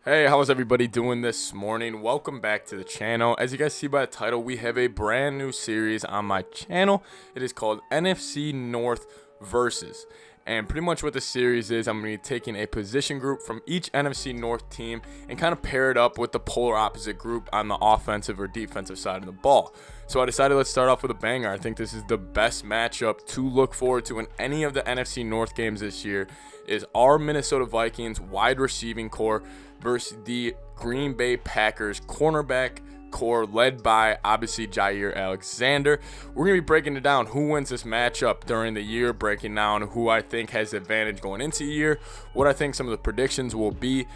Hey, how is everybody doing this morning? Welcome back to the channel. As you guys see by the title, we have a brand new series on my channel. It is called NFC North Versus. And pretty much what the series is, I'm going to be taking a position group from each NFC North team and kind of pair it up with the polar opposite group on the offensive or defensive side of the ball. So I decided let's start off with a banger. I think this is the best matchup to look forward to in any of the NFC North games this year is our Minnesota Vikings wide receiving core versus the Green Bay Packers cornerback core led by obviously Jaire Alexander. We're going to be breaking it down who wins this matchup during the year, breaking down who I think has the advantage going into the year, what I think some of the predictions will be,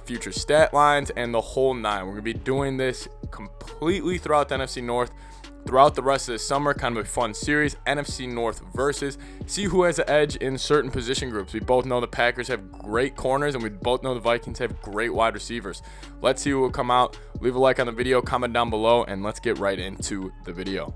future stat lines, and the whole nine. We're going to be doing this completely throughout the NFC North throughout the rest of the summer. Kind of a fun series, NFC North versus, see who has the edge in certain position groups. We both know the Packers have great corners, and we both know the Vikings have great wide receivers. Let's see who will come out. Leave a like on the video, comment down below, and let's get right into the video.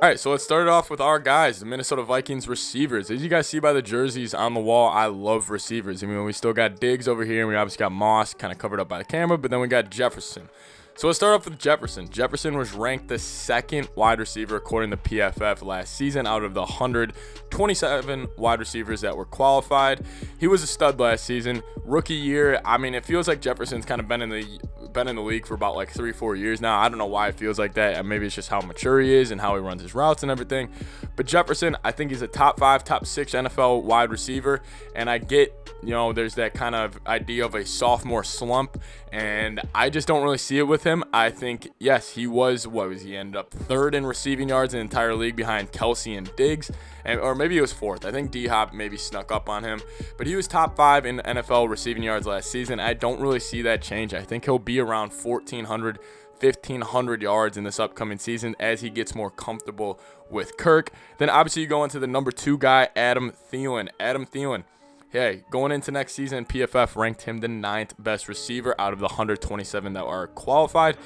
All right, so let's start it off with our guys, the Minnesota Vikings receivers. As you guys see by the jerseys on the wall, I love receivers. I mean, we still got Diggs over here, and we obviously got Moss kind of covered up by the camera, but then we got Jefferson. So let's start off with Jefferson. Jefferson was ranked the second wide receiver according to PFF last season out of the 127 wide receivers that were qualified. He was a stud last season. Rookie year, I mean, it feels like Jefferson's kind of been in the league for about like 3-4 years now. I don't know why it feels like that. And maybe it's just how mature he is and how he runs his routes and everything. But Jefferson, I think he's a top 5, top 6 NFL wide receiver. And I get, there's that kind of idea of a sophomore slump. And I just don't really see it with him. I think, yes, he was, he ended up 3rd in receiving yards in the entire league behind Kelsey and Diggs. Or maybe it was 4th. I think D-Hop maybe snuck up on him. But he was top 5 in NFL receiving yards last season. I don't really see that change. I think he'll be around 1,400, 1,500 yards in this upcoming season as he gets more comfortable with Kirk. Then obviously you go into the number 2 guy, Adam Thielen. Adam Thielen. Hey, going into next season, PFF ranked him the 9th best receiver out of the 127 that are qualified.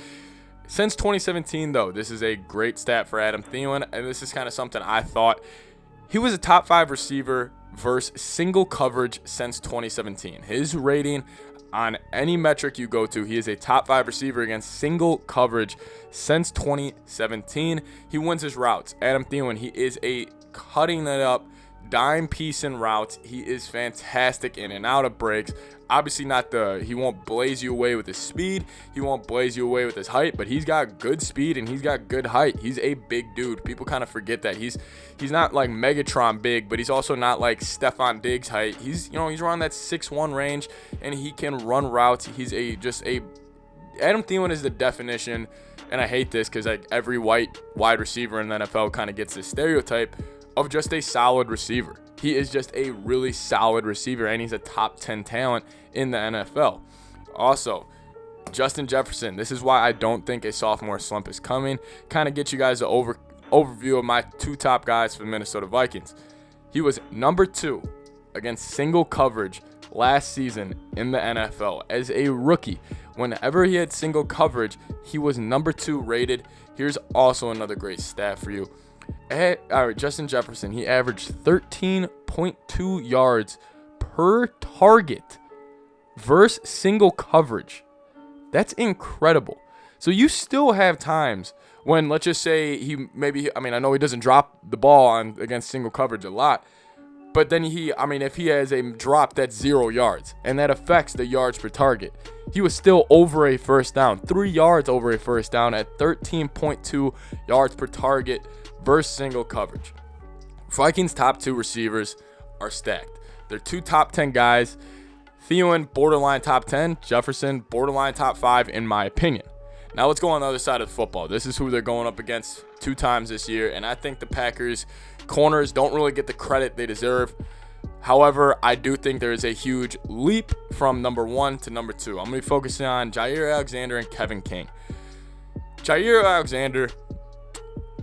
Since 2017, though, this is a great stat for Adam Thielen, and this is kind of something I thought. He was a top 5 receiver versus single coverage since 2017. His rating on any metric you go to, he is a top 5 receiver against single coverage since 2017. He wins his routes. Adam Thielen, he is a cutting it up dime piece in routes. He is fantastic in and out of breaks. Obviously he won't blaze you away with his speed. He won't blaze you away with his height, but he's got good speed and he's got good height. He's a big dude. People kind of forget that. He's not like Megatron big, but he's also not like Stephon Diggs height. He's around that 6'1" range, and he can run routes. He's Adam Thielen is the definition, and I hate this because like every white wide receiver in the NFL kind of gets this stereotype of just a solid receiver. He is just a really solid receiver, and he's a top 10 talent in the NFL. Also, Justin Jefferson. This is why I don't think a sophomore slump is coming. Kind of get you guys an overview of my 2 top guys for the Minnesota Vikings. He was number 2 against single coverage last season in the NFL as a rookie. Whenever he had single coverage, he was number 2 rated. Here's also another great stat for you. Justin Jefferson, he averaged 13.2 yards per target versus single coverage. That's incredible. So you still have times when, let's just say I know he doesn't drop the ball against single coverage a lot, but then if he has a drop that's 0 yards and that affects the yards per target, he was still over a first down, 3 yards over a first down at 13.2 yards per target versus single coverage. Vikings' top 2 receivers are stacked. They're 2 top 10 guys. Thielen, borderline top 10. Jefferson, borderline top 5 in my opinion. Now let's go on the other side of the football. This is who they're going up against 2 times this year, and I think the Packers corners don't really get the credit they deserve. However, I do think there is a huge leap from number 1 to number 2. I'm going to be focusing on Jaire Alexander and Kevin King. Jaire Alexander,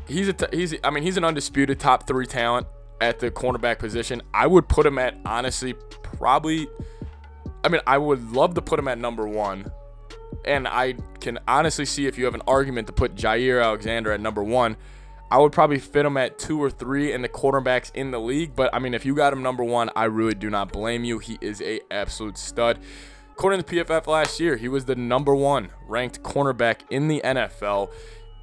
he's an undisputed top 3 talent at the cornerback position. I would put him at, honestly, I would love to put him at number 1. And I can honestly see if you have an argument to put Jaire Alexander at number 1. I would probably fit him at 2 or 3 in the quarterbacks in the league. But, I mean, if you got him number 1, I really do not blame you. He is a absolute stud. According to PFF last year, he was the number 1 ranked cornerback in the NFL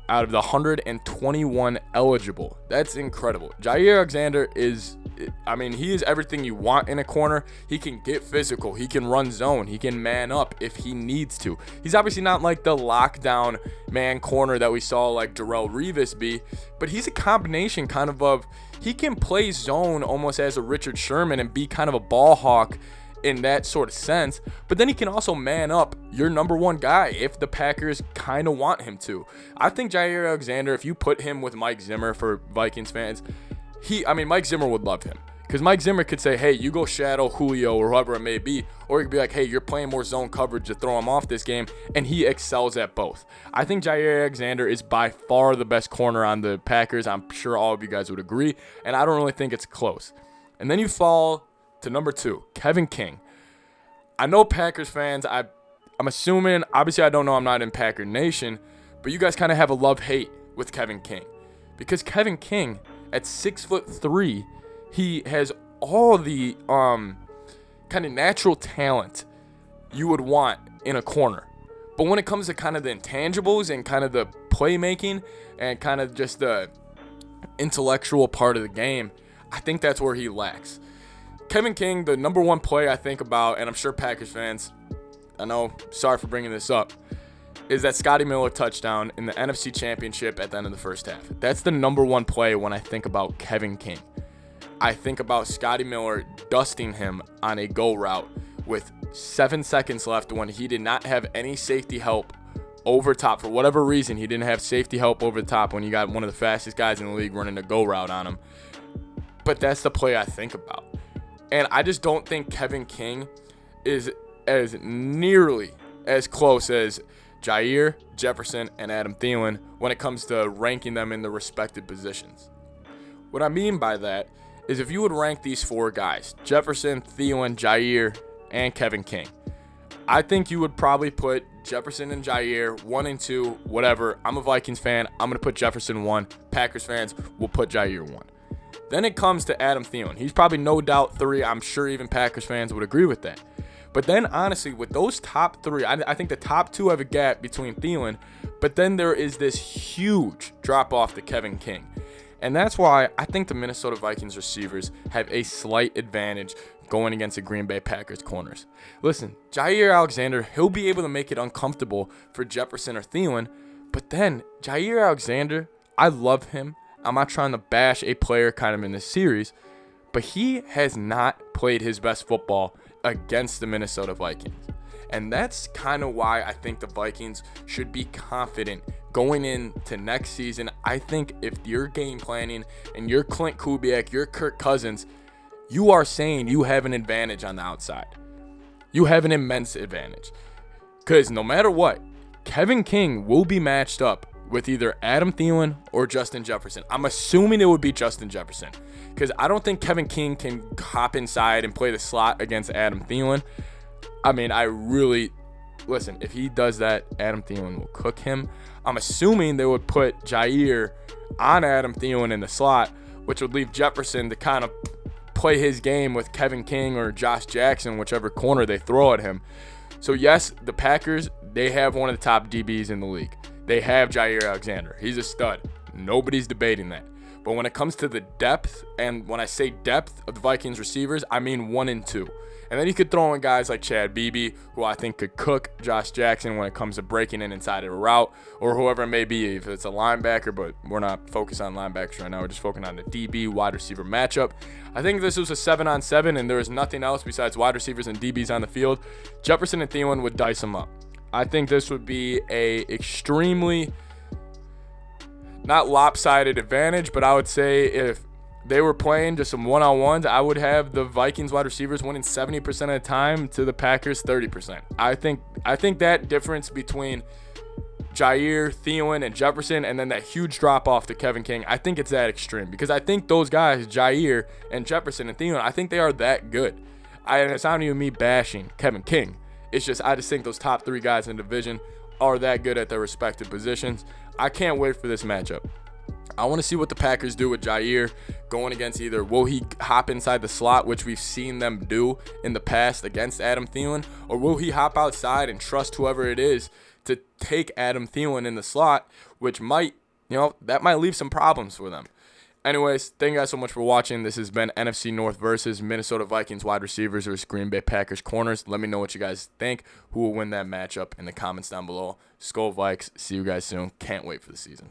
out of the 121 eligible. That's incredible. Jaire Alexander is, I mean, he is everything you want in a corner. He can get physical. He can run zone. He can man up if he needs to. He's obviously not like the lockdown man corner that we saw like Darrelle Revis be, but he's a combination kind of he can play zone almost as a Richard Sherman and be kind of a ball hawk in that sort of sense, but then he can also man up your number 1 guy if the Packers kind of want him to. I think Jaire Alexander, if you put him with Mike Zimmer for Vikings fans, Mike Zimmer would love him, because Mike Zimmer could say, hey, you go shadow Julio or whoever it may be, or he could be like, hey, you're playing more zone coverage to throw him off this game, and he excels at both. I think Jaire Alexander is by far the best corner on the Packers. I'm sure all of you guys would agree, and I don't really think it's close. And then you fall to number 2, Kevin King. I know Packers fans, I'm assuming, obviously I don't know, I'm not in Packer Nation, but you guys kind of have a love-hate with Kevin King. Because Kevin King, at 6'3", he has all the kind of natural talent you would want in a corner. But when it comes to kind of the intangibles and kind of the playmaking and kind of just the intellectual part of the game, I think that's where he lacks. Kevin King, the number 1 play I think about, and I'm sure Packers fans, I know, sorry for bringing this up, is that Scotty Miller touchdown in the NFC Championship at the end of the first half. That's the number 1 play when I think about Kevin King. I think about Scotty Miller dusting him on a go route with 7 seconds left when he did not have any safety help over top. For whatever reason, he didn't have safety help over the top when you got one of the fastest guys in the league running a go route on him. But that's the play I think about. And I just don't think Kevin King is as nearly as close as Jaire, Jefferson, and Adam Thielen when it comes to ranking them in the respective positions. What I mean by that is if you would rank these 4 guys, Jefferson, Thielen, Jaire, and Kevin King, I think you would probably put Jefferson and Jaire 1 and 2, whatever. I'm a Vikings fan. I'm going to put Jefferson 1. Packers fans will put Jaire 1. Then it comes to Adam Thielen. He's probably no doubt 3. I'm sure even Packers fans would agree with that. But then, honestly, with those top 3, I think the top 2 have a gap between Thielen, but then there is this huge drop-off to Kevin King. And that's why I think the Minnesota Vikings receivers have a slight advantage going against the Green Bay Packers corners. Listen, Jaire Alexander, he'll be able to make it uncomfortable for Jefferson or Thielen, but then Jaire Alexander, I love him. I'm not trying to bash a player kind of in this series, but he has not played his best football against the Minnesota Vikings. And that's kind of why I think the Vikings should be confident going into next season. I think if you're game planning and you're Clint Kubiak, you're Kirk Cousins, you are saying you have an advantage on the outside. You have an immense advantage. Because no matter what, Kevin King will be matched up with either Adam Thielen or Justin Jefferson. I'm assuming it would be Justin Jefferson, because I don't think Kevin King can hop inside and play the slot against Adam Thielen. I mean, listen, if he does that, Adam Thielen will cook him. I'm assuming they would put Jaire on Adam Thielen in the slot, which would leave Jefferson to kind of play his game with Kevin King or Josh Jackson, whichever corner they throw at him. So yes, the Packers, they have one of the top DBs in the league. They have Jaire Alexander. He's a stud. Nobody's debating that. But when it comes to the depth, and when I say depth of the Vikings receivers, I mean 1 and 2. And then you could throw in guys like Chad Beebe, who I think could cook Josh Jackson when it comes to breaking in inside of a route, or whoever it may be, if it's a linebacker, but we're not focused on linebackers right now. We're just focusing on the DB wide receiver matchup. I think this was a 7-on-7, and there was nothing else besides wide receivers and DBs on the field. Jefferson and Thielen would dice them up. I think this would be a extremely, not lopsided advantage, but I would say if they were playing just some one-on-ones, I would have the Vikings wide receivers winning 70% of the time to the Packers 30%. I think that difference between Jaire, Thielen, and Jefferson, and then that huge drop-off to Kevin King, I think it's that extreme, because I think those guys, Jaire and Jefferson and Thielen, I think they are that good. And it's not even me bashing Kevin King. It's just I just think those top 3 guys in the division are that good at their respective positions. I can't wait for this matchup. I want to see what the Packers do with Jair going against either will he hop inside the slot, which we've seen them do in the past against Adam Thielen, or will he hop outside and trust whoever it is to take Adam Thielen in the slot, which might, that might leave some problems for them. Anyways, thank you guys so much for watching. This has been NFC North versus Minnesota Vikings wide receivers versus Green Bay Packers corners. Let me know what you guys think. Who will win that matchup in the comments down below. Skol Vikes. See you guys soon. Can't wait for the season.